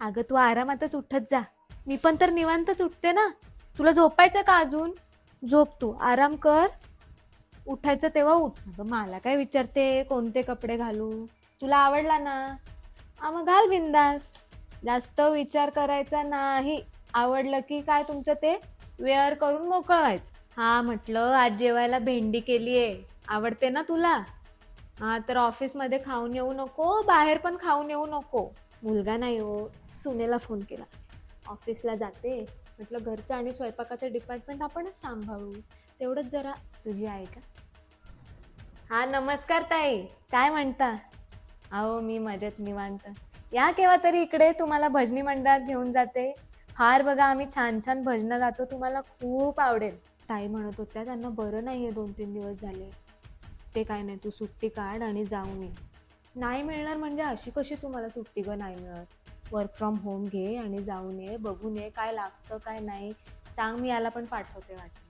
अगं तू आरामातच उठत जा. मी पण तर निवांतच उठते ना. तुला झोपायचं का अजून? झोप तू, आराम कर. उठायचं तेव्हा उठ. अगं मला काय विचारते कोणते कपडे घालू? तुला आवडला ना? हा मग घाल बिंदास. जास्त विचार करायचा नाही. आवडलं की काय तुमचं ते वेअर करून मोकळं व्हायचं. हा म्हटलं आज जेवायला भेंडी केलीये. आवडते ना तुला? हा तर ऑफिसमध्ये खाऊन येऊ नको, बाहेर पण खाऊन येऊ नको. मुलगा नाही हो, सुनेला फोन केला. ऑफिसला जाते म्हटलं घरचं आणि स्वयंपाकाचं डिपार्टमेंट आपणच सांभाळू. तेवढंच जरा तुझी आहे का? हा नमस्कार ताई, काय म्हणता? अहो मी मजेत निवांत. या केव्हा तरी इकडे, तुम्हाला भजनी मंडळात घेऊन जाते. फार बघा आम्ही छान छान भजनं गातो, तुम्हाला खूप आवडेल. ताई म्हणत होत्या त्यांना बरं नाहीये 2-3 दिवस झाले. ते काय नाही, तू सुट्टी काढ आणि जाऊन ये. नाही मिळणार म्हणजे अशी कशी तुम्हाला सुट्टी ग नाही मिळत? वर्क फ्रॉम होम घे आणि जाऊन ये, बघून ये काय लागतं काय नाही. सांग, मी याला पण पाठवते वाटतं.